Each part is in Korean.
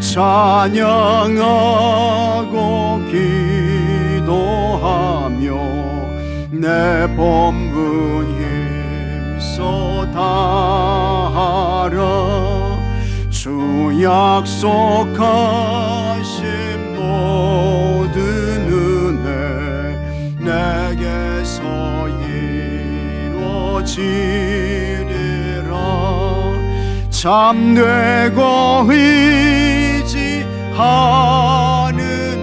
찬양하고 기도하며 내 본분 힘써 다하라. 주 약속하신 모든 은혜 내게서 이루어지리라. 참되고 의지하는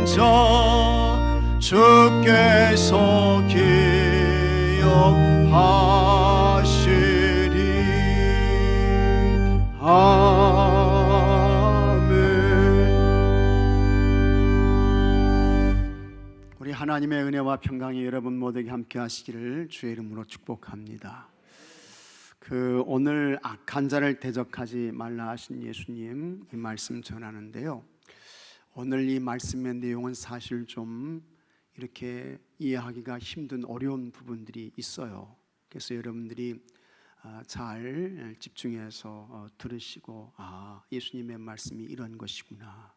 자 주께서 기억하시리. 아멘. 우리 하나님의 은혜와 평강이 여러분 모두에게 함께 하시기를 주의 이름으로 축복합니다. 오늘 악한 자를 대적하지 말라 하신 예수님 이 말씀 전하는데요, 오늘 이 말씀의 내용은 사실 좀 이렇게 이해하기가 힘든 어려운 부분들이 있어요. 그래서 여러분들이 잘 집중해서 들으시고, 예수님의 말씀이 이런 것이구나,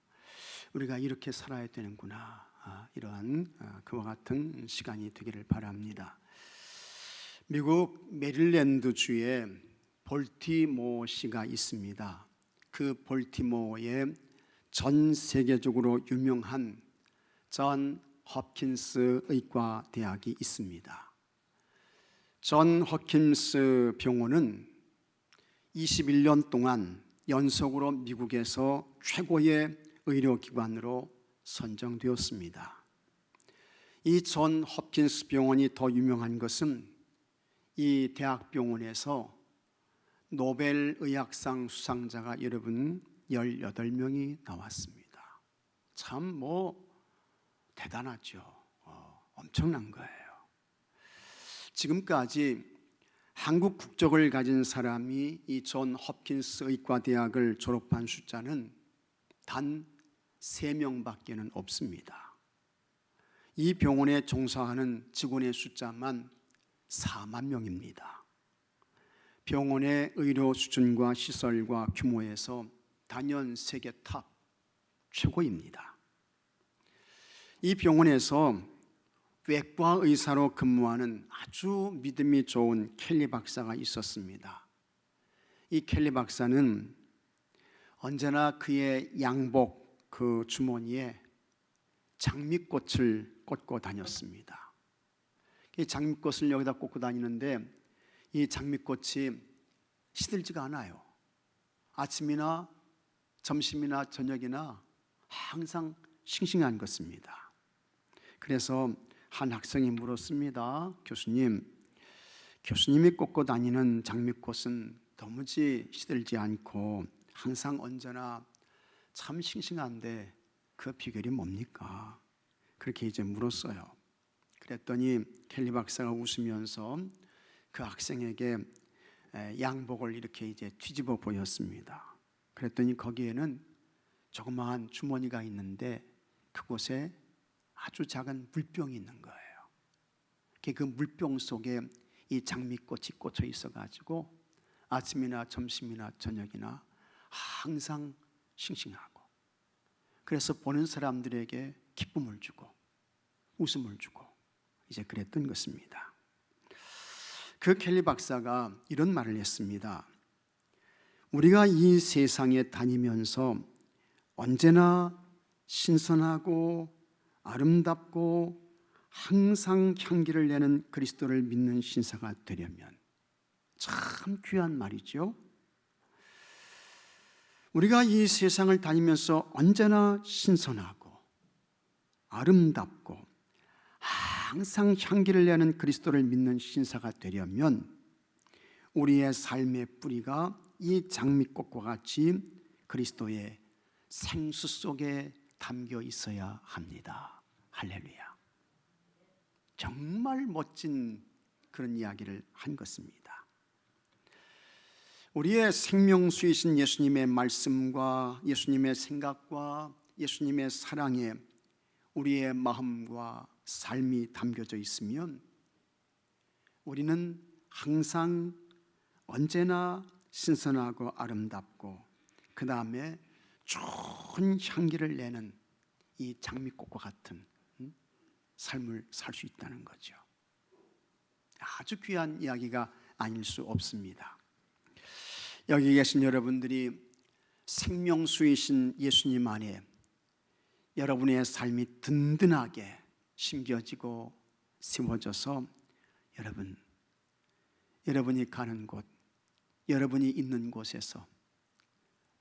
우리가 이렇게 살아야 되는구나, 이러한 그와 같은 시간이 되기를 바랍니다. 미국 메릴랜드주에 볼티모어시가 있습니다. 그 볼티모어에 전 세계적으로 유명한 존 홉킨스 의과대학이 있습니다. 존 홉킨스 병원은 21년 동안 연속으로 미국에서 최고의 의료기관으로 선정되었습니다. 이 존 홉킨스 병원이 더 유명한 것은 이 대학병원에서 노벨 의학상 수상자가 여러분 18명이 나왔습니다. 참 대단하죠. 엄청난 거예요. 지금까지 한국 국적을 가진 사람이 이 존 홉킨스 의과대학을 졸업한 숫자는 단 3명밖에는 없습니다. 이 병원에 종사하는 직원의 숫자만 4만 명입니다. 병원의 의료 수준과 시설과 규모에서 단연 세계 탑 최고입니다. 이 병원에서 외과 의사로 근무하는 아주 믿음이 좋은 켈리 박사가 있었습니다. 이 켈리 박사는 언제나 그의 양복 그 주머니에 장미꽃을 꽂고 다녔습니다. 이 장미꽃을 여기다 꽂고 다니는데 이 장미꽃이 시들지가 않아요. 아침이나 점심이나 저녁이나 항상 싱싱한 것입니다. 그래서 한 학생이 물었습니다. 교수님이 꽂고 다니는 장미꽃은 도무지 시들지 않고 항상 언제나 참 싱싱한데 그 비결이 뭡니까? 그렇게 이제 물었어요. 그랬더니 켈리 박사가 웃으면서 그 학생에게 양복을 이렇게 이제 뒤집어 보였습니다. 그랬더니 거기에는 조그마한 주머니가 있는데 그곳에 아주 작은 물병이 있는 거예요. 그 물병 속에 이 장미꽃이 꽂혀 있어가지고 아침이나 점심이나 저녁이나 항상 싱싱하고, 그래서 보는 사람들에게 기쁨을 주고 웃음을 주고 이제 그랬던 것입니다. 그 켈리 박사가 이런 말을 했습니다. 우리가 이 세상에 다니면서 언제나 신선하고 아름답고 항상 향기를 내는 그리스도를 믿는 신사가 되려면, 참 귀한 말이죠. 우리가 이 세상을 다니면서 언제나 신선하고 아름답고 항상 향기를 내는 그리스도를 믿는 신사가 되려면 우리의 삶의 뿌리가 이 장미꽃과 같이 그리스도의 생수 속에 담겨 있어야 합니다. 할렐루야. 정말 멋진 그런 이야기를 한 것입니다. 우리의 생명수이신 예수님의 말씀과 예수님의 생각과 예수님의 사랑에 우리의 마음과 삶이 담겨져 있으면 우리는 항상 언제나 신선하고 아름답고, 그 다음에 좋은 향기를 내는 이 장미꽃과 같은 삶을 살 수 있다는 거죠. 아주 귀한 이야기가 아닐 수 없습니다. 여기 계신 여러분들이 생명수이신 예수님 안에 여러분의 삶이 든든하게 심겨지고 세워져서 여러분이 가는 곳, 여러분이 있는 곳에서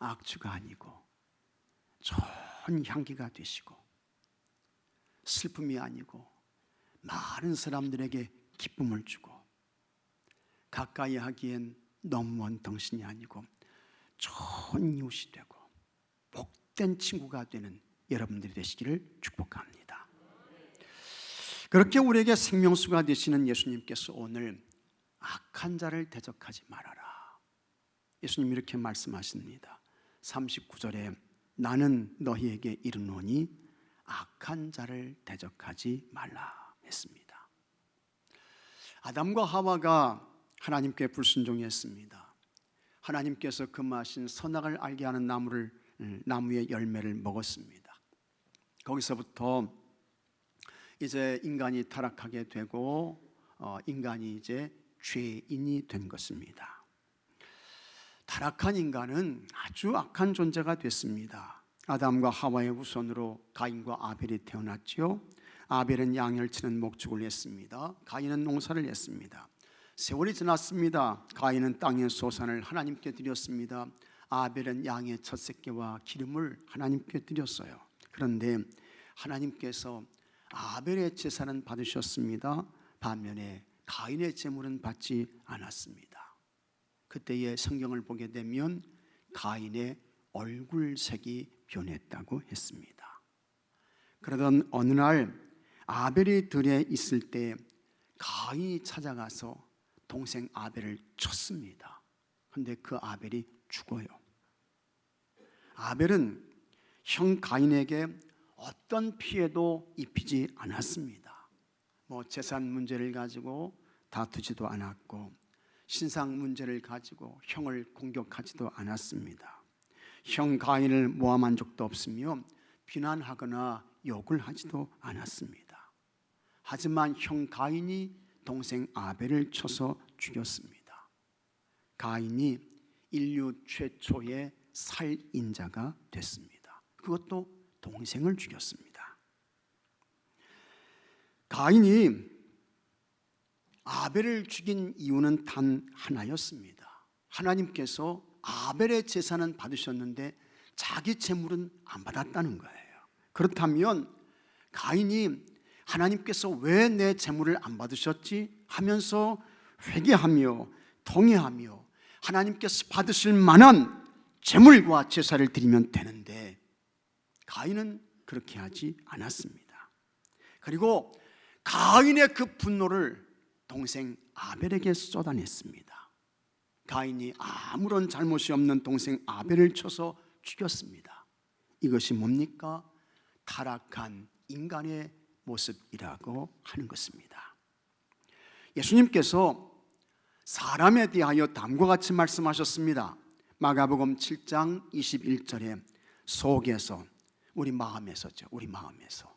악취가 아니고 좋은 향기가 되시고 슬픔이 아니고 많은 사람들에게 기쁨을 주고 가까이 하기엔 너무 먼 당신이 아니고 좋은 이웃이 되고 복된 친구가 되는 여러분들이 되시기를 축복합니다. 그렇게 우리에게 생명수가 되시는 예수님께서 오늘 악한 자를 대적하지 말아라. 예수님 이렇게 말씀하십니다. 39절에 나는 너희에게 이르노니 악한 자를 대적하지 말라 했습니다. 아담과 하와가 하나님께 불순종했습니다. 하나님께서 금하신 선악을 알게 하는 나무의 열매를 먹었습니다. 거기서부터 이제 인간이 타락하게 되고 인간이 이제 죄인이 된 것입니다. 타락한 인간은 아주 악한 존재가 됐습니다. 아담과 하와의 후손으로 가인과 아벨이 태어났죠. 아벨은 양을 치는 목축을 했습니다. 가인은 농사를 했습니다. 세월이 지났습니다. 가인은 땅의 소산을 하나님께 드렸습니다. 아벨은 양의 첫 새끼와 기름을 하나님께 드렸어요. 그런데 하나님께서 아벨의 제사는 받으셨습니다. 반면에 가인의 제물은 받지 않았습니다. 그때의 성경을 보게 되면 가인의 얼굴색이 변했다고 했습니다. 그러던 어느 날 아벨이 들에 있을 때 가인이 찾아가서 동생 아벨을 쳤습니다. 그런데 그 아벨이 죽어요. 아벨은 형 가인에게 어떤 피해도 입히지 않았습니다. 재산 문제를 가지고 다투지도 않았고 신상 문제를 가지고 형을 공격하지도 않았습니다. 형 가인을 모함한 적도 없으며 비난하거나 욕을 하지도 않았습니다. 하지만 형 가인이 동생 아벨을 쳐서 죽였습니다. 가인이 인류 최초의 살인자가 됐습니다. 그것도 동생을 죽였습니다. 가인이 아벨을 죽인 이유는 단 하나였습니다. 하나님께서 아벨의 제사는 받으셨는데 자기 제물은 안 받았다는 거예요. 그렇다면 가인이 하나님께서 왜 내 제물을 안 받으셨지 하면서 회개하며 통회하며 하나님께서 받으실 만한 제물과 제사를 드리면 되는데 가인은 그렇게 하지 않았습니다. 그리고 가인의 그 분노를 동생 아벨에게 쏟아냈습니다. 가인이 아무런 잘못이 없는 동생 아벨을 쳐서 죽였습니다. 이것이 뭡니까? 타락한 인간의 모습이라고 하는 것입니다. 예수님께서 사람에 대하여 다음과 같이 말씀하셨습니다. 마가복음 7장 21절에 속에서, 우리 마음에서죠. 우리 마음에서,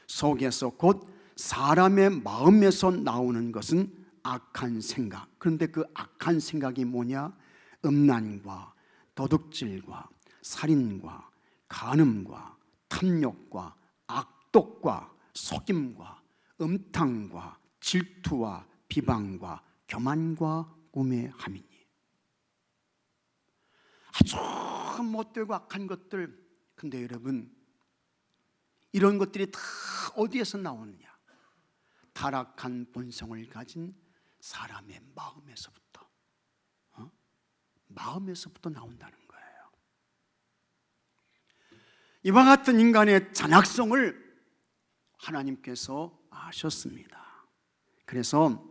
속에서 곧 사람의 마음에서 나오는 것은 악한 생각. 그런데 그 악한 생각이 뭐냐? 음란과 도둑질과 살인과 간음과 탐욕과 악독과 속임과 음탕과 질투와 비방과 교만과 우매함이니. 아주 못되고 악한 것들. 근데 여러분, 이런 것들이 다 어디에서 나오느냐? 타락한 본성을 가진 사람의 마음에서부터, 마음에서부터 나온다는 거예요. 이와 같은 인간의 잔악성을 하나님께서 아셨습니다. 그래서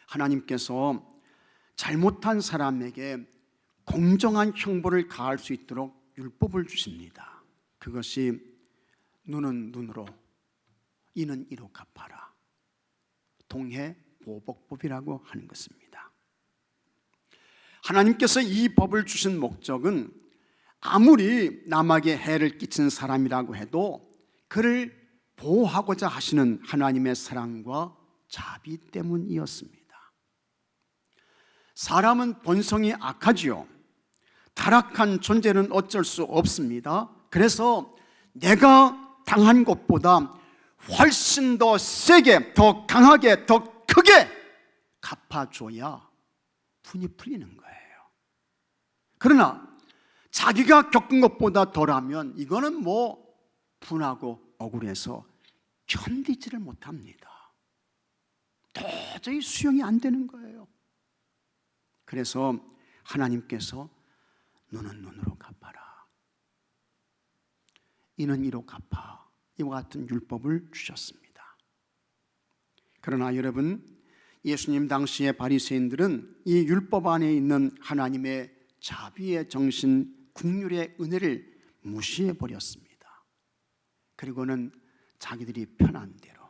하나님께서 잘못한 사람에게 공정한 형벌을 가할 수 있도록 율법을 주십니다. 그것이 눈은 눈으로, 이는 이로 갚아라. 동해보복법이라고 하는 것입니다. 하나님께서 이 법을 주신 목적은 아무리 남에게 해를 끼친 사람이라고 해도 그를 보호하고자 하시는 하나님의 사랑과 자비 때문이었습니다. 사람은 본성이 악하지요. 타락한 존재는 어쩔 수 없습니다. 그래서 내가 당한 것보다 훨씬 더 세게, 더 강하게, 더 크게 갚아줘야 분이 풀리는 거예요. 그러나 자기가 겪은 것보다 덜하면 이거는 분하고 억울해서 견디지를 못합니다. 도저히 수용이 안 되는 거예요. 그래서 하나님께서 눈은 눈으로 갚아라, 이는 이로 갚아, 이와 같은 율법을 주셨습니다. 그러나 여러분, 예수님 당시의 바리새인들은 이 율법 안에 있는 하나님의 자비의 정신, 긍휼의 은혜를 무시해 버렸습니다. 그리고는 자기들이 편한 대로,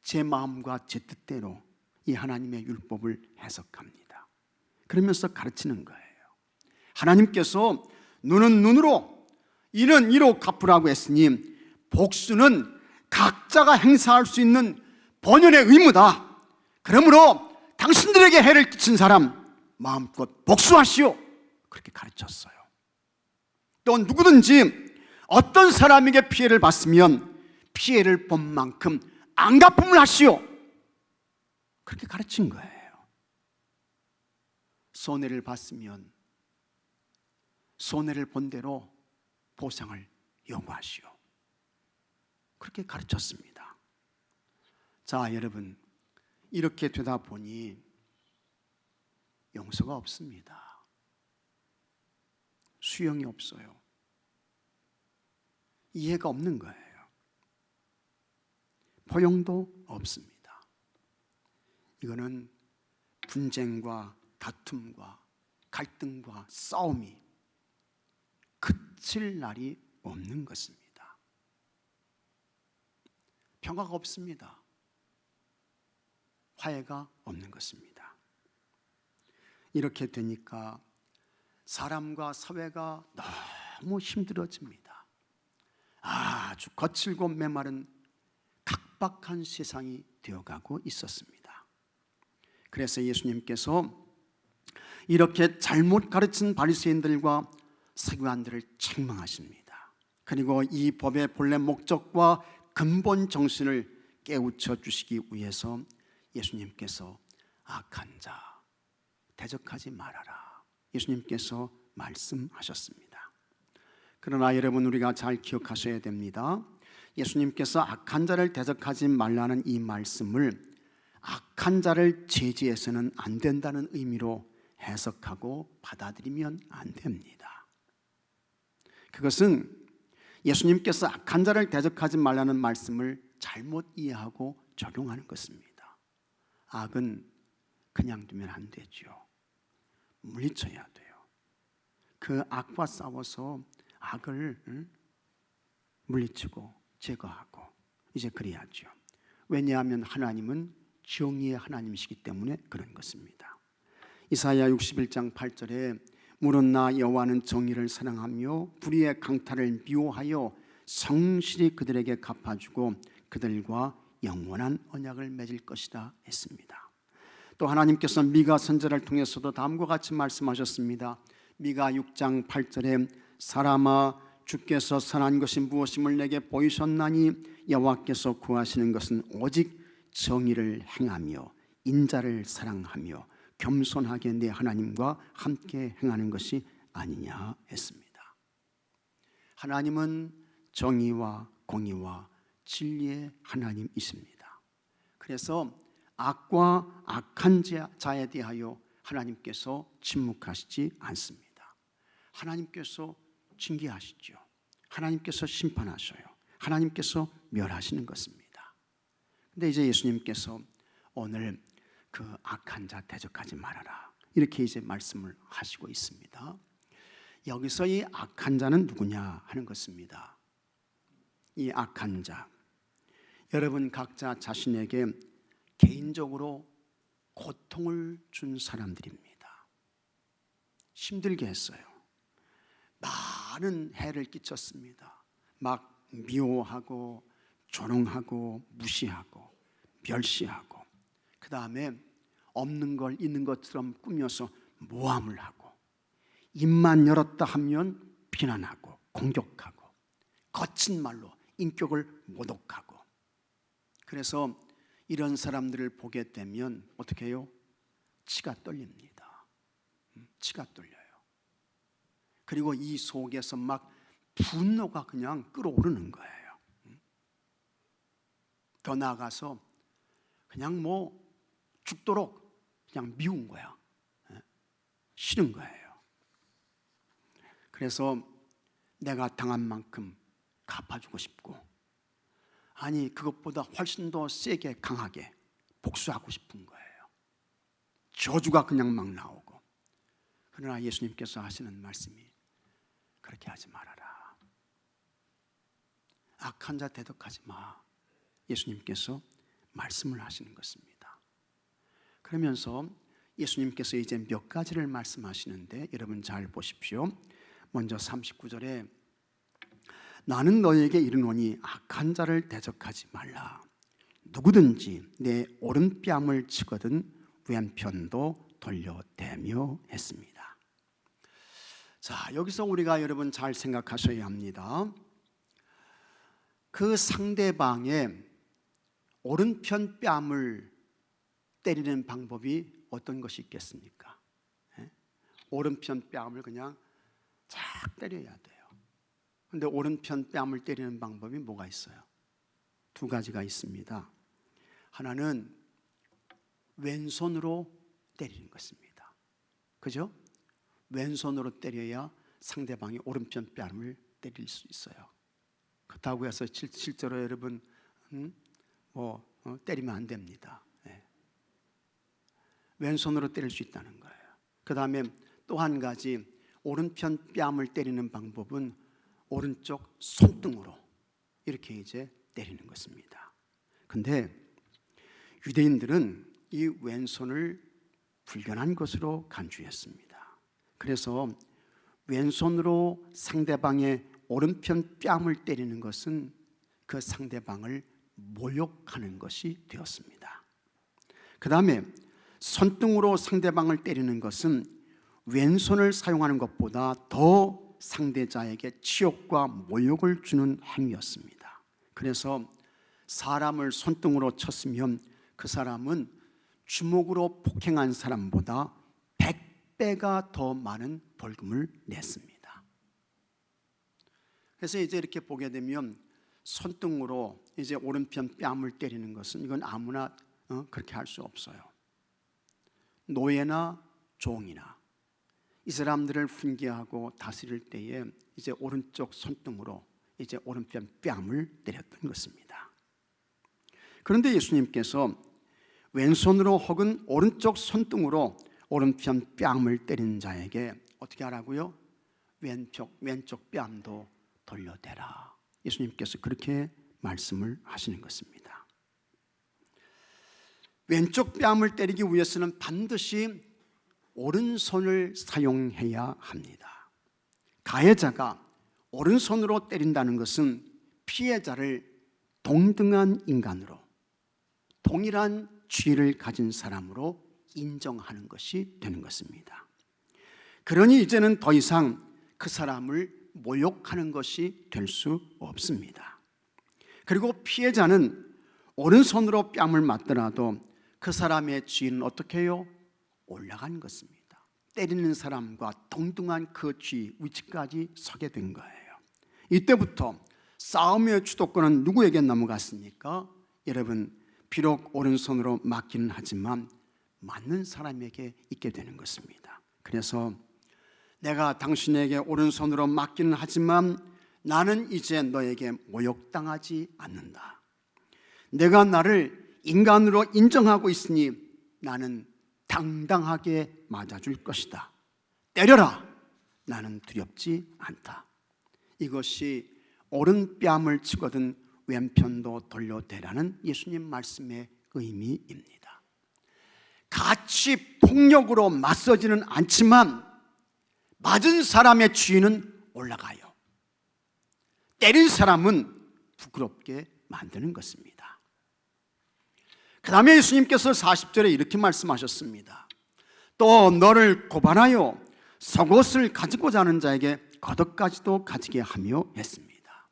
제 마음과 제 뜻대로 이 하나님의 율법을 해석합니다. 그러면서 가르치는 거예요. 하나님께서 눈은 눈으로, 이는 이로 갚으라고 했으니 복수는 각자가 행사할 수 있는 본연의 의무다. 그러므로 당신들에게 해를 끼친 사람 마음껏 복수하시오. 그렇게 가르쳤어요. 또 누구든지 어떤 사람에게 피해를 봤으면 피해를 본 만큼 안갚음을 하시오. 그렇게 가르친 거예요. 손해를 봤으면 손해를 본 대로 보상을 요구하시오. 그렇게 가르쳤습니다. 자, 여러분, 이렇게 되다 보니 용서가 없습니다. 수용이 없어요. 이해가 없는 거예요. 포용도 없습니다. 이거는 분쟁과 다툼과 갈등과 싸움이 그칠 날이 없는 것입니다. 평화가 없습니다. 화해가 없는 것입니다. 이렇게 되니까 사람과 사회가 너무 힘들어집니다. 아주 거칠고 메마른 각박한 세상이 되어가고 있었습니다. 그래서 예수님께서 이렇게 잘못 가르친 바리새인들과 서기관들을 책망하십니다. 그리고 이 법의 본래 목적과 근본 정신을 깨우쳐 주시기 위해서 예수님께서 악한 자 대적하지 말아라, 예수님께서 말씀하셨습니다. 그러나 여러분, 우리가 잘 기억하셔야 됩니다. 예수님께서 악한 자를 대적하지 말라는 이 말씀을 악한 자를 제지해서는 안 된다는 의미로 해석하고 받아들이면 안 됩니다. 그것은 예수님께서 악한 자를 대적하지 말라는 말씀을 잘못 이해하고 적용하는 것입니다. 악은 그냥 두면 안 되죠. 물리쳐야 돼요. 그 악과 싸워서 악을 물리치고 제거하고 이제 그래야죠. 왜냐하면 하나님은 정의의 하나님이시기 때문에 그런 것입니다. 이사야 61장 8절에 물은 나 여호와는 정의를 사랑하며 불의의 강탈을 미워하여 성실히 그들에게 갚아주고 그들과 영원한 언약을 맺을 것이다 했습니다. 또 하나님께서 미가 선지자를 통해서도 다음과 같이 말씀하셨습니다. 미가 6장 8절에 사람아, 주께서 선한 것이 무엇임을 내게 보이셨나니 여호와께서 구하시는 것은 오직 정의를 행하며 인자를 사랑하며 겸손하게 내 하나님과 함께 행하는 것이 아니냐 했습니다. 하나님은 정의와 공의와 진리의 하나님이십니다. 그래서 악과 악한 자에 대하여 하나님께서 침묵하시지 않습니다. 하나님께서 징계하시죠. 하나님께서 심판하셔요. 하나님께서 멸하시는 것입니다. 근데 이제 예수님께서 오늘 그 악한 자 대적하지 말아라, 이렇게 이제 말씀을 하시고 있습니다. 여기서 이 악한 자는 누구냐 하는 것입니다. 이 악한 자, 여러분 각자 자신에게 개인적으로 고통을 준 사람들입니다. 힘들게 했어요. 많은 해를 끼쳤습니다. 막 미워하고 조롱하고 무시하고 멸시하고, 그 다음에 없는 걸 있는 것처럼 꾸며서 모함을 하고, 입만 열었다 하면 비난하고 공격하고 거친 말로 인격을 모독하고. 그래서 이런 사람들을 보게 되면 어떻게 해요? 치가 떨립니다. 치가 떨려요. 그리고 이 속에서 막 분노가 그냥 끓어오르는 거예요. 더 나아가서 그냥 뭐 죽도록 그냥 미운 거야. 싫은 거예요. 그래서 내가 당한 만큼 갚아주고 싶고, 아니 그것보다 훨씬 더 세게 강하게 복수하고 싶은 거예요. 저주가 그냥 막 나오고. 그러나 예수님께서 하시는 말씀이 그렇게 하지 말아라. 악한 자 대적하지 마. 예수님께서 말씀을 하시는 것입니다. 그러면서 예수님께서 이제 몇 가지를 말씀하시는데 여러분 잘 보십시오. 먼저 39절에 나는 너에게 이르노니 악한 자를 대적하지 말라. 누구든지 내 오른뺨을 치거든 왼편도 돌려대며 했습니다. 자, 여기서 우리가 여러분 잘 생각하셔야 합니다. 그 상대방의 오른편 뺨을 때리는 방법이 어떤 것이 있겠습니까? 오른편 뺨을 그냥 쫙 때려야 돼요. 그런데 오른편 뺨을 때리는 방법이 뭐가 있어요? 두 가지가 있습니다. 하나는 왼손으로 때리는 것입니다. 그죠? 왼손으로 때려야 상대방이 오른편 뺨을 때릴 수 있어요. 그렇다고 해서 실제로 여러분 때리면 안 됩니다. 왼손으로 때릴 수 있다는 거예요. 그 다음에 또 한 가지, 오른편 뺨을 때리는 방법은 오른쪽 손등으로 이렇게 이제 때리는 것입니다. 근데 유대인들은 이 왼손을 불견한 것으로 간주했습니다. 그래서 왼손으로 상대방의 오른편 뺨을 때리는 것은 그 상대방을 모욕하는 것이 되었습니다. 그 다음에 손등으로 상대방을 때리는 것은 왼손을 사용하는 것보다 더 상대자에게 치욕과 모욕을 주는 행위였습니다. 그래서 사람을 손등으로 쳤으면 그 사람은 주먹으로 폭행한 사람보다 100배가 더 많은 벌금을 냈습니다. 그래서 이제 이렇게 보게 되면 손등으로 이제 오른편 뺨을 때리는 것은 이건 아무나 그렇게 할 수 없어요. 노예나 종이나 이 사람들을 훈계하고 다스릴 때에 이제 오른쪽 손등으로 이제 오른편 뺨을 때렸던 것입니다. 그런데 예수님께서 왼손으로 혹은 오른쪽 손등으로 오른편 뺨을 때리는 자에게 어떻게 하라고요? 왼쪽 뺨도 돌려대라. 예수님께서 그렇게 말씀을 하시는 것입니다. 왼쪽 뺨을 때리기 위해서는 반드시 오른손을 사용해야 합니다. 가해자가 오른손으로 때린다는 것은 피해자를 동등한 인간으로, 동일한 죄를 가진 사람으로 인정하는 것이 되는 것입니다. 그러니 이제는 더 이상 그 사람을 모욕하는 것이 될 수 없습니다. 그리고 피해자는 오른손으로 뺨을 맞더라도 그 사람의 죄는 어떻게 해요? 올라간 것입니다. 때리는 사람과 동등한 그 죄 위치까지 서게 된 거예요. 이때부터 싸움의 주도권은 누구에게 넘어갔습니까? 여러분, 비록 오른손으로 맞기는 하지만 맞는 사람에게 있게 되는 것입니다. 그래서 내가 당신에게 오른손으로 맞기는 하지만 나는 이제 너에게 모욕당하지 않는다. 내가 나를 인간으로 인정하고 있으니 나는 당당하게 맞아줄 것이다. 때려라. 나는 두렵지 않다. 이것이 오른뺨을 치거든 왼편도 돌려대라는 예수님 말씀의 의미입니다. 같이 폭력으로 맞서지는 않지만 맞은 사람의 죄는 올라가요. 때린 사람은 부끄럽게 만드는 것입니다. 그 다음에 예수님께서 40절에 이렇게 말씀하셨습니다. 또 너를 고발하여 속옷을 가지고자 하는 자에게 겉옷까지도 가지게 하며 했습니다.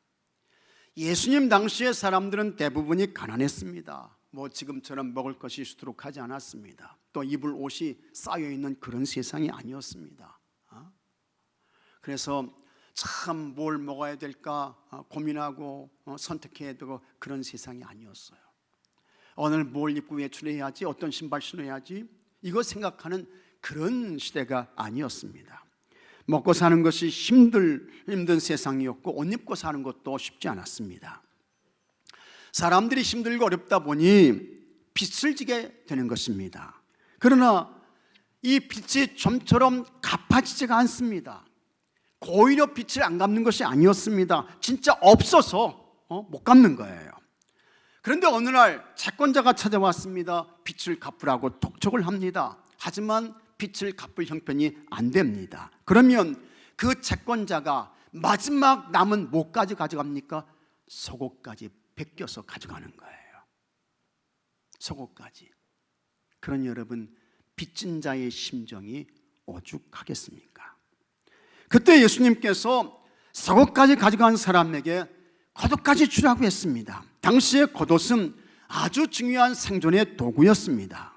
예수님 당시의 사람들은 대부분이 가난했습니다. 뭐 지금처럼 먹을 것이 수두룩하지 않았습니다. 또 입을 옷이 쌓여있는 그런 세상이 아니었습니다. 그래서 참 뭘 먹어야 될까 고민하고 선택해야 되고 그런 세상이 아니었어요. 오늘 뭘 입고 외출해야지, 어떤 신발 신어야지, 이거 생각하는 그런 시대가 아니었습니다. 먹고 사는 것이 힘든 세상이었고 옷 입고 사는 것도 쉽지 않았습니다. 사람들이 힘들고 어렵다 보니 빚을 지게 되는 것입니다. 그러나 이 빚이 좀처럼 갚아지지가 않습니다. 오히려 빚을 안 갚는 것이 아니었습니다. 진짜 없어서 못 갚는 거예요. 그런데 어느 날 채권자가 찾아왔습니다. 빚을 갚으라고 독촉을 합니다. 하지만 빚을 갚을 형편이 안 됩니다. 그러면 그 채권자가 마지막 남은 뭐까지 가져갑니까? 속옷까지 베껴서 가져가는 거예요. 속옷까지. 그러니 여러분, 빚진 자의 심정이 오죽하겠습니까? 그때 예수님께서 속옷까지 가져간 사람에게 겉옷까지 주라고 했습니다. 당시의 겉옷은 아주 중요한 생존의 도구였습니다.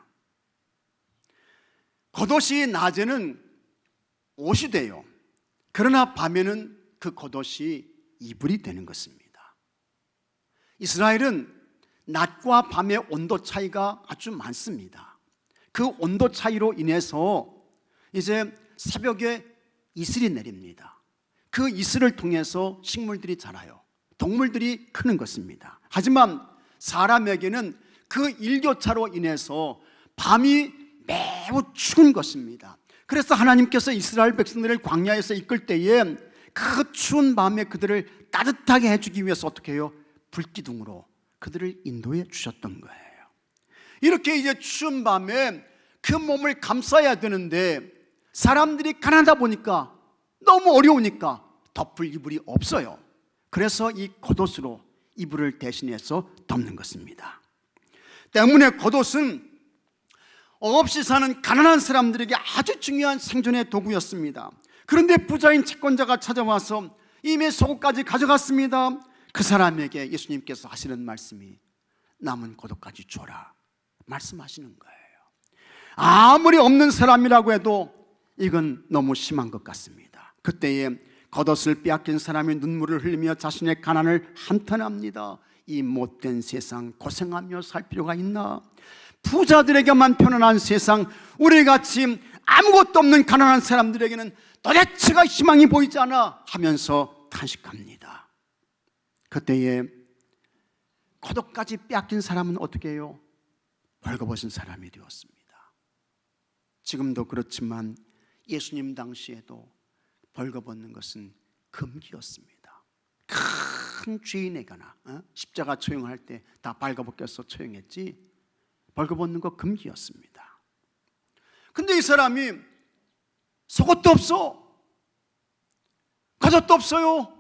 겉옷이 낮에는 옷이 돼요. 그러나 밤에는 그 겉옷이 이불이 되는 것입니다. 이스라엘은 낮과 밤의 온도 차이가 아주 많습니다. 그 온도 차이로 인해서 이제 새벽에 이슬이 내립니다. 그 이슬을 통해서 식물들이 자라요. 동물들이 크는 것입니다. 하지만 사람에게는 그 일교차로 인해서 밤이 매우 추운 것입니다. 그래서 하나님께서 이스라엘 백성들을 광야에서 이끌 때에 그 추운 밤에 그들을 따뜻하게 해주기 위해서 어떻게 해요? 불기둥으로 그들을 인도해 주셨던 거예요. 이렇게 이제 추운 밤에 그 몸을 감싸야 되는데 사람들이 가난하다 보니까 너무 어려우니까 덮을 이불이 없어요. 그래서 이 겉옷으로 이불을 대신해서 덮는 것입니다. 때문에 겉옷은 없이 사는 가난한 사람들에게 아주 중요한 생존의 도구였습니다. 그런데 부자인 채권자가 찾아와서 이미 속옷까지 가져갔습니다. 그 사람에게 예수님께서 하시는 말씀이 남은 겉옷까지 줘라 말씀하시는 거예요. 아무리 없는 사람이라고 해도 이건 너무 심한 것 같습니다. 그때에 겉옷을 빼앗긴 사람이 눈물을 흘리며 자신의 가난을 한탄합니다. 이 못된 세상 고생하며 살 필요가 있나? 부자들에게만 편안한 세상, 우리같이 아무것도 없는 가난한 사람들에게는 도대체가 희망이 보이지 않아 하면서 탄식합니다. 그때에 겉옷까지 빼앗긴 사람은 어떻게 해요? 벌거벗은 사람이 되었습니다. 지금도 그렇지만 예수님 당시에도 벌거벗는 것은 금기였습니다. 큰 죄인에게나 십자가 처형할 때 다 벌거벗겨서 처형했지 벌거벗는 거 금기였습니다. 근데 이 사람이 속옷도 없어, 겉옷도 없어요.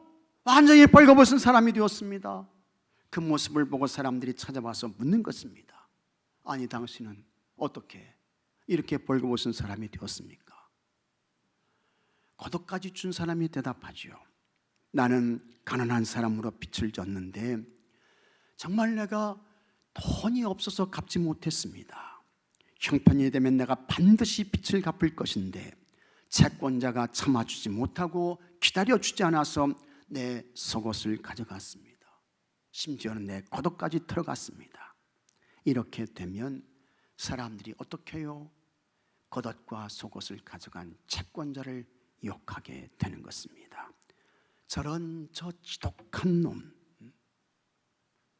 완전히 벌거벗은 사람이 되었습니다. 그 모습을 보고 사람들이 찾아와서 묻는 것입니다. 아니 당신은 어떻게 이렇게 벌거벗은 사람이 되었습니까? 겉옷까지 준 사람이 대답하지요. 나는 가난한 사람으로 빚을 졌는데 정말 내가 돈이 없어서 갚지 못했습니다. 형편이 되면 내가 반드시 빚을 갚을 것인데 채권자가 참아주지 못하고 기다려주지 않아서 내 속옷을 가져갔습니다. 심지어는 내 겉옷까지 털어갔습니다. 이렇게 되면 사람들이 어떻게 해요? 겉옷과 속옷을 가져간 채권자를 욕하게 되는 것입니다. 저런 저 지독한 놈,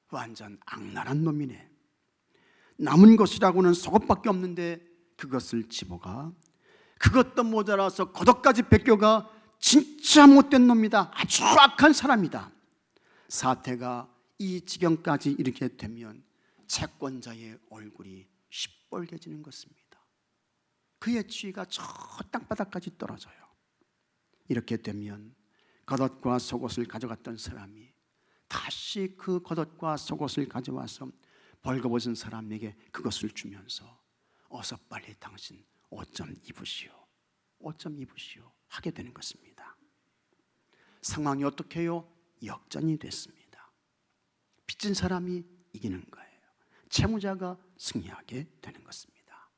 완전 악랄한 놈이네. 남은 것이라고는 속옷밖에 없는데 그것을 집어가, 그것도 모자라서 겉옷까지 벗겨가, 진짜 못된 놈이다. 아주 악한 사람이다. 사태가 이 지경까지 이르게 되면 채권자의 얼굴이 시뻘개지는 것입니다. 그의 지위가 저 땅바닥까지 떨어져요. 이렇게 되면 겉옷과 속옷을 가져갔던 사람이 다시 그 겉옷과 속옷을 가져와서 벌거벗은 사람에게 그것을 주면서 어서 빨리 당신 옷 좀 입으시오, 옷 좀 입으시오 하게 되는 것입니다. 상황이 어떻게 해요? 역전이 됐습니다. 빚진 사람이 이기는 거예요. 채무자가 승리하게 되는 것입니다.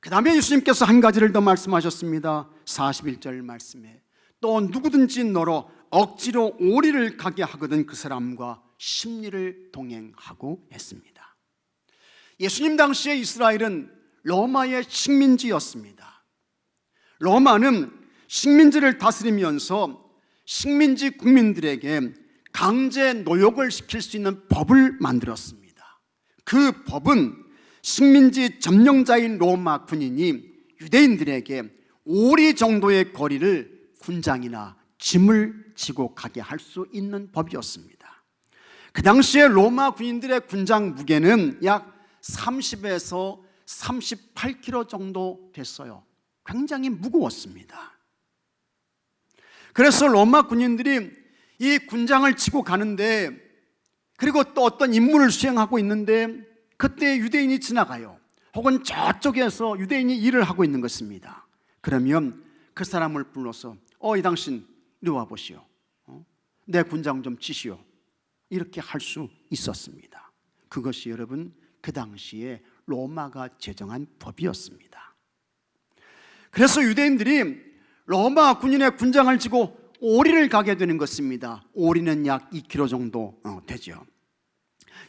그 다음에 예수님께서 한 가지를 더 말씀하셨습니다. 41절 말씀에 또 누구든지 너로 억지로 오리를 가게 하거든 그 사람과 심리를 동행하고 했습니다. 예수님 당시에 이스라엘은 로마의 식민지였습니다. 로마는 식민지를 다스리면서 식민지 국민들에게 강제 노역을 시킬 수 있는 법을 만들었습니다. 그 법은 식민지 점령자인 로마 군인이 유대인들에게 오리 정도의 거리를 군장이나 짐을 지고 가게 할 수 있는 법이었습니다. 그 당시에 로마 군인들의 군장 무게는 약 30에서 38kg 정도 됐어요. 굉장히 무거웠습니다. 그래서 로마 군인들이 이 군장을 지고 가는데, 그리고 또 어떤 임무를 수행하고 있는데 그때 유대인이 지나가요. 혹은 저쪽에서 유대인이 일을 하고 있는 것입니다. 그러면 그 사람을 불러서 이 당신 이리 와보시오, 내 군장 좀 지시오, 이렇게 할 수 있었습니다. 그것이 여러분 그 당시에 로마가 제정한 법이었습니다. 그래서 유대인들이 로마 군인의 군장을 지고 오리를 가게 되는 것입니다. 오리는 약 2kg 정도 되죠.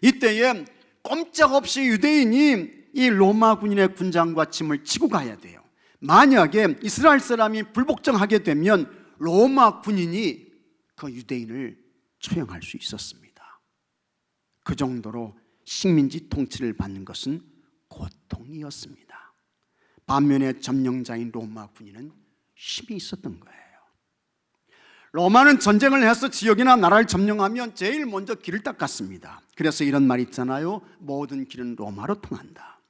이때에 꼼짝없이 유대인이 이 로마 군인의 군장과 짐을 지고 가야 돼요. 만약에 이스라엘 사람이 불복종하게 되면 로마 군인이 그 유대인을 처형할 수 있었습니다. 그 정도로 식민지 통치를 받는 것은 고통이었습니다. 반면에 점령자인 로마 군인은 힘이 있었던 거예요. 로마는 전쟁을 해서 지역이나 나라를 점령하면 제일 먼저 길을 닦았습니다. 그래서 이런 말이 있잖아요. 모든 길은 로마로 통한다.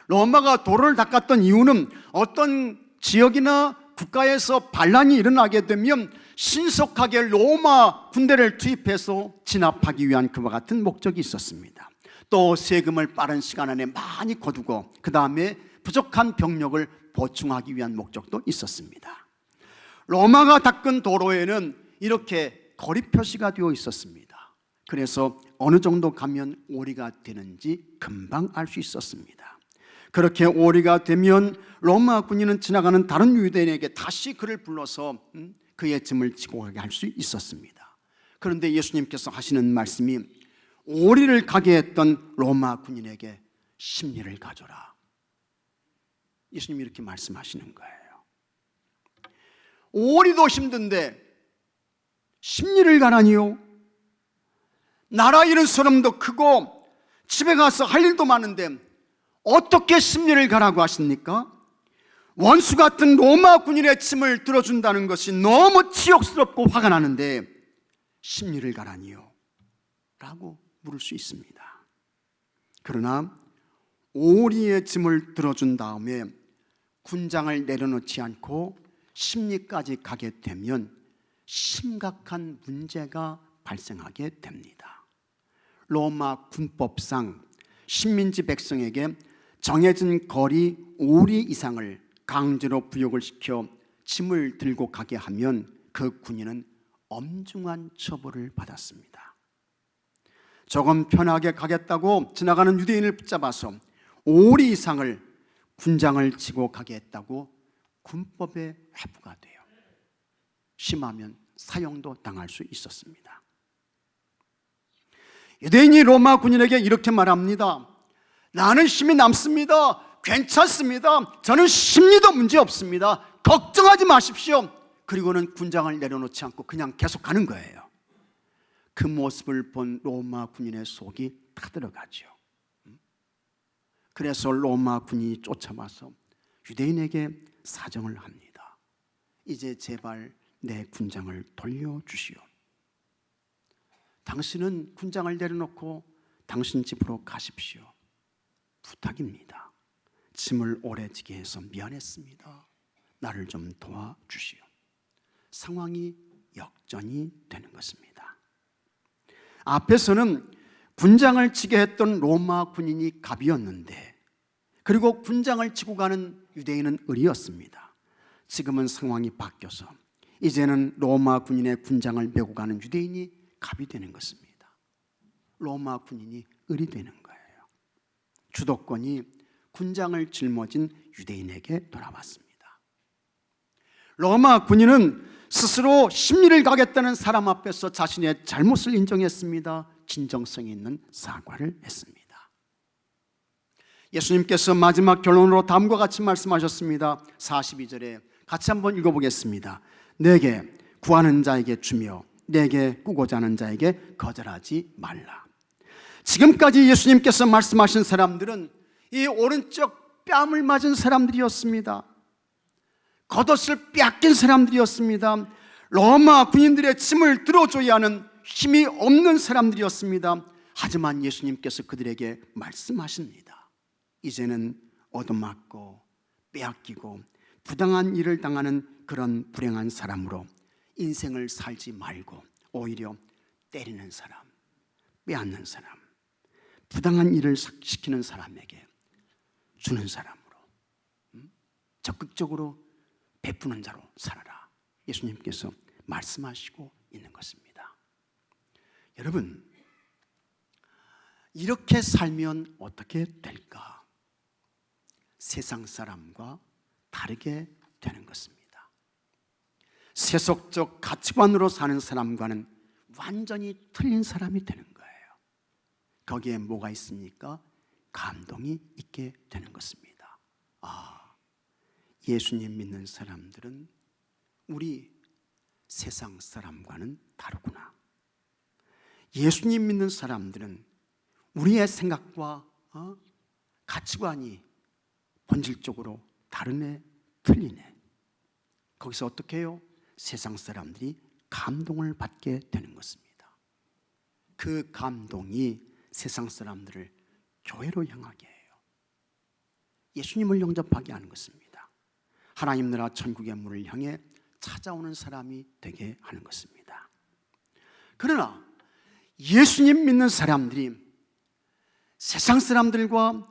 로마가 도로를 닦았던 이유는 어떤 지역이나 국가에서 반란이 일어나게 되면 신속하게 로마 군대를 투입해서 진압하기 위한 그와 같은 목적이 있었습니다. 또 세금을 빠른 시간 안에 많이 거두고 그 다음에 부족한 병력을 보충하기 위한 목적도 있었습니다. 로마가 닦은 도로에는 이렇게 거리 표시가 되어 있었습니다. 그래서 어느 정도 가면 오리가 되는지 금방 알 수 있었습니다. 그렇게 오리가 되면 로마 군인은 지나가는 다른 유대인에게 다시 그를 불러서 그의 짐을 지고 가게 할 수 있었습니다. 그런데 예수님께서 하시는 말씀이 오리를 가게 했던 로마 군인에게 심리를 가져라. 예수님이 이렇게 말씀하시는 거예요. 오리도 힘든데 심리를 가라니요? 나라 잃은 소름도 크고 집에 가서 할 일도 많은데 어떻게 심리를 가라고 하십니까? 원수 같은 로마 군인의 짐을 들어준다는 것이 너무 치욕스럽고 화가 나는데 심리를 가라니요? 라고 물을 수 있습니다. 그러나 오리의 짐을 들어준 다음에 군장을 내려놓지 않고 심리까지 가게 되면 심각한 문제가 발생하게 됩니다. 로마 군법상 식민지 백성에게 정해진 거리 오리 이상을 강제로 부역을 시켜 짐을 들고 가게 하면 그 군인은 엄중한 처벌을 받았습니다. 조금 편하게 가겠다고 지나가는 유대인을 붙잡아서 오리 이상을 군장을 지고 가게 했다고 군법에 회부가 돼요. 심하면 사형도 당할 수 있었습니다. 유대인이 로마 군인에게 이렇게 말합니다. 나는 힘이 남습니다. 괜찮습니다. 저는 심리도 문제 없습니다. 걱정하지 마십시오. 그리고는 군장을 내려놓지 않고 그냥 계속 가는 거예요. 그 모습을 본 로마 군인의 속이 타들어가죠. 그래서 로마 군인이 쫓아와서 유대인에게 사정을 합니다. 이제 제발 내 군장을 돌려주시오. 당신은 군장을 내려놓고 당신 집으로 가십시오. 부탁입니다. 짐을 오래 지게 해서 미안했습니다. 나를 좀 도와주시오. 상황이 역전이 되는 것입니다. 앞에서는 군장을 치게 했던 로마 군인이 갑이었는데, 그리고 군장을 치고 가는 유대인은 을이었습니다. 지금은 상황이 바뀌어서 이제는 로마 군인의 군장을 메고 가는 유대인이 갑이 되는 것입니다. 로마 군인이 을이 되는 거예요. 주도권이 군장을 짊어진 유대인에게 돌아왔습니다. 로마 군인은 스스로 심리를 가겠다는 사람 앞에서 자신의 잘못을 인정했습니다. 진정성 있는 사과를 했습니다. 예수님께서 마지막 결론으로 다음과 같이 말씀하셨습니다. 42절에 같이 한번 읽어보겠습니다. 내게 구하는 자에게 주며 내게 꾸고자 하는 자에게 거절하지 말라. 지금까지 예수님께서 말씀하신 사람들은 이 오른쪽 뺨을 맞은 사람들이었습니다. 겉옷을 빼앗긴 사람들이었습니다. 로마 군인들의 짐을 들어줘야 하는 힘이 없는 사람들이었습니다. 하지만 예수님께서 그들에게 말씀하십니다. 이제는 얻어맞고 빼앗기고 부당한 일을 당하는 그런 불행한 사람으로 인생을 살지 말고 오히려 때리는 사람, 빼앗는 사람, 부당한 일을 시키는 사람에게 주는 사람으로 적극적으로 베푸는 자로 살아라. 예수님께서 말씀하시고 있는 것입니다. 여러분, 이렇게 살면 어떻게 될까? 세상 사람과 다르게 되는 것입니다. 세속적 가치관으로 사는 사람과는 완전히 틀린 사람이 되는 거예요. 거기에 뭐가 있습니까? 감동이 있게 되는 것입니다. 예수님 믿는 사람들은 우리 세상 사람과는 다르구나. 예수님 믿는 사람들은 우리의 생각과 가치관이 본질적으로 다르네, 틀리네. 거기서 어떻게 해요? 세상 사람들이 감동을 받게 되는 것입니다. 그 감동이 세상 사람들을 교회로 향하게 해요. 예수님을 영접하게 하는 것입니다. 하나님 나라 천국의 문을 향해 찾아오는 사람이 되게 하는 것입니다. 그러나 예수님 믿는 사람들이 세상 사람들과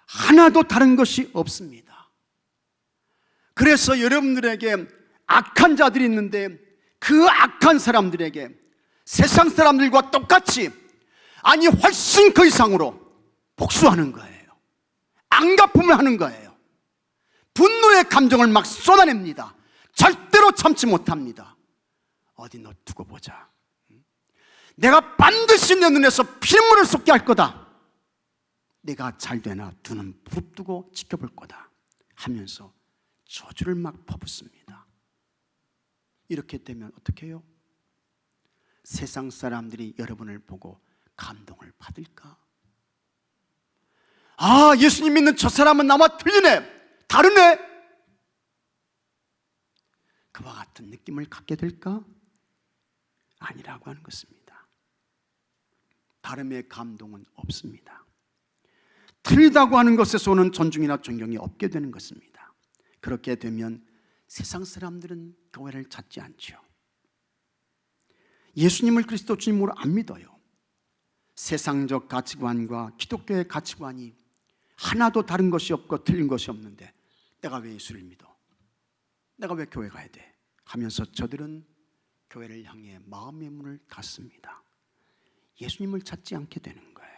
하나도 다른 것이 없습니다. 그래서 여러분들에게 악한 자들이 있는데 그 악한 사람들에게 세상 사람들과 똑같이, 아니 훨씬 그 이상으로 복수하는 거예요. 앙가품을 하는 거예요. 분노의 감정을 막 쏟아냅니다. 절대로 참지 못합니다. 어디 너 두고 보자. 내가 반드시 내 눈에서 피눈물을 쏟게 할 거다. 내가 잘되나 두 눈 부릅뜨고 지켜볼 거다 하면서 저주를 막 퍼붓습니다. 이렇게 되면 어떻게 해요? 세상 사람들이 여러분을 보고 감동을 받을까? 예수님 믿는 저 사람은 나와 틀리네, 다르네, 그와 같은 느낌을 갖게 될까? 아니라고 하는 것입니다. 다름의 감동은 없습니다. 틀리다고 하는 것에서 오는 존중이나 존경이 없게 되는 것입니다. 그렇게 되면 세상 사람들은 교회를 찾지 않죠. 예수님을 그리스도 주님으로 안 믿어요. 세상적 가치관과 기독교의 가치관이 하나도 다른 것이 없고 틀린 것이 없는데 내가 왜 예수를 믿어? 내가 왜 교회 가야 돼? 하면서 저들은 교회를 향해 마음의 문을 닫습니다. 예수님을 찾지 않게 되는 거예요.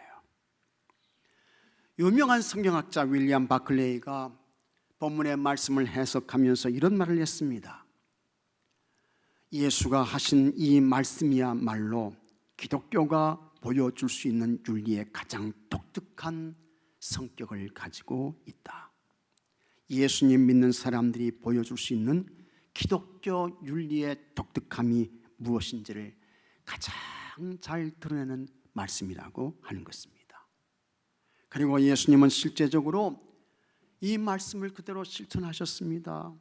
유명한 성경학자 윌리엄 바클레이가 본문의 말씀을 해석하면서 이런 말을 했습니다. 예수가 하신 이 말씀이야말로 기독교가 보여줄 수 있는 윤리의 가장 독특한 성격을 가지고 있다. 예수님 믿는 사람들이 보여줄 수 있는 기독교 윤리의 독특함이 무엇인지를 가장 잘 드러내는 말씀이라고 하는 것입니다. 그리고 예수님은 실제적으로 이 말씀을 그대로 실천하셨습니다.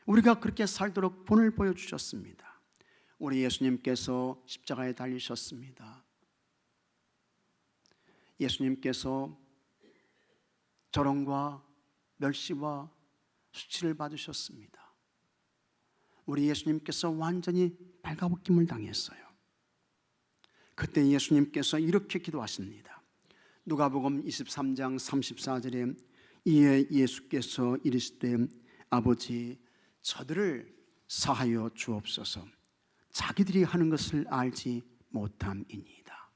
우리가 그렇게 살도록 본을 보여주셨습니다. 우리 예수님께서 십자가에 달리셨습니다. 예수님께서 조롱과 멸시와 수치를 받으셨습니다. 우리 예수님께서 완전히 발가벗김을 당했어요. 그때 예수님께서 이렇게 기도하십니다. 누가복음 23장 34절에 이에 예수께서 이르시되 아버지 저들을 사하여 주옵소서 자기들이 하는 것을 알지 못함이니이다.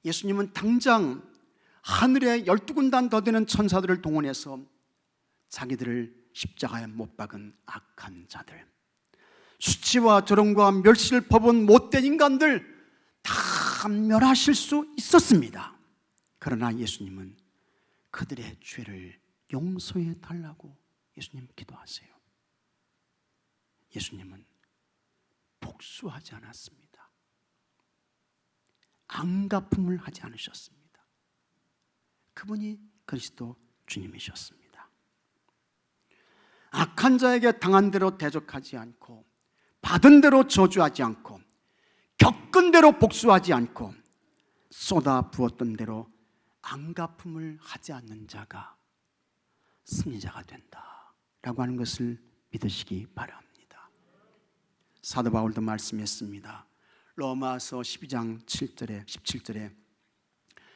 예수님은 당장 하늘에 12군단 더 되는 천사들을 동원해서 자기들을 십자가에 못 박은 악한 자들, 수치와 조롱과 멸시를 퍼본 못된 인간들 다 멸하실 수 있었습니다. 그러나 예수님은 그들의 죄를 용서해 달라고 예수님 기도하세요. 예수님은 복수하지 않았습니다. 안갚음을 하지 않으셨습니다. 그분이 그리스도 주님이셨습니다. 악한 자에게 당한 대로 대적하지 않고 받은 대로 저주하지 않고 겪은 대로 복수하지 않고 쏟아 부었던 대로 안갚음을 하지 않는 자가 승리자가 된다라고 하는 것을 믿으시기 바랍니다. 사도 바울도 말씀했습니다. 로마서 12장 7절에 17절에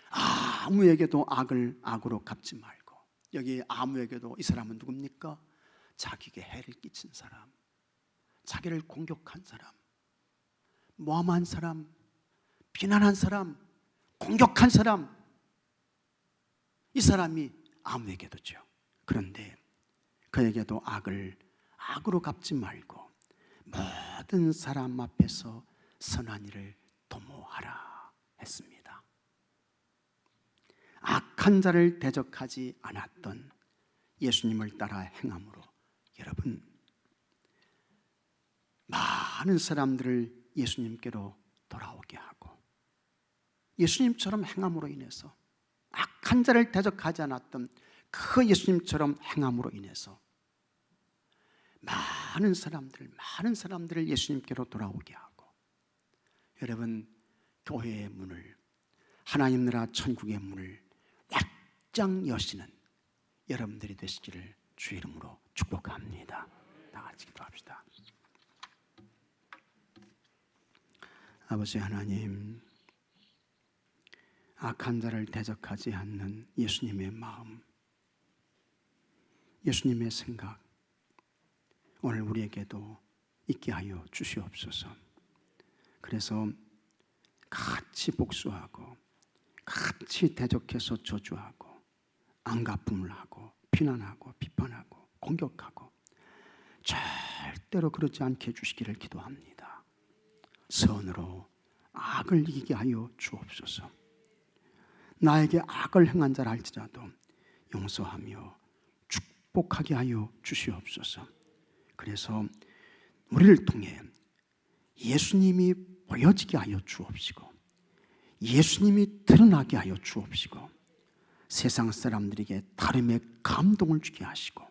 아무에게도 악을 악으로 갚지 말고, 여기 아무에게도 이 사람은 누굽니까? 자기에게 해를 끼친 사람, 자기를 공격한 사람, 모함한 사람, 비난한 사람, 공격한 사람, 이 사람이 아무에게도죠. 그런데 그에게도 악을 악으로 갚지 말고 모든 사람 앞에서 선한 일을 도모하라 했습니다. 악한 자를 대적하지 않았던 예수님을 따라 행함으로 여러분 많은 사람들을 예수님께로 돌아오게 하고, 예수님처럼 행함으로 인해서 악한 자를 대적하지 않았던 그 예수님처럼 행함으로 인해서 많은 사람들을 예수님께로 돌아오게 하고, 여러분 교회의 문을, 하나님 나라 천국의 문을 활짝 여시는 여러분들이 되시기를 주의 이름으로 축복합니다. 다 같이 기도합시다. 아버지 하나님, 악한 자를 대적하지 않는 예수님의 마음, 예수님의 생각 오늘 우리에게도 있게 하여 주시옵소서. 그래서 같이 복수하고 같이 대적해서 저주하고 안갚음을 하고 비난하고 비판하고 공격하고 절대로 그러지 않게 해주시기를 기도합니다. 선으로 악을 이기게 하여 주옵소서. 나에게 악을 행한 자라 할지라도 용서하며 축복하게 하여 주시옵소서. 그래서 우리를 통해 예수님이 보여지게 하여 주옵시고 예수님이 드러나게 하여 주옵시고 세상 사람들에게 다름의 감동을 주게 하시고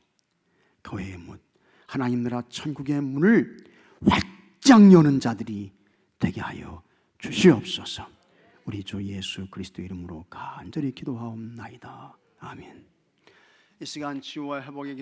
교회의 문, 하나님 나라 천국의 문을 활짝 여는 자들이 되게 하여 주시옵소서. 우리 주 예수 그리스도 이름으로 간절히 기도하옵나이다. 아멘. 이 시간 치유와 회복의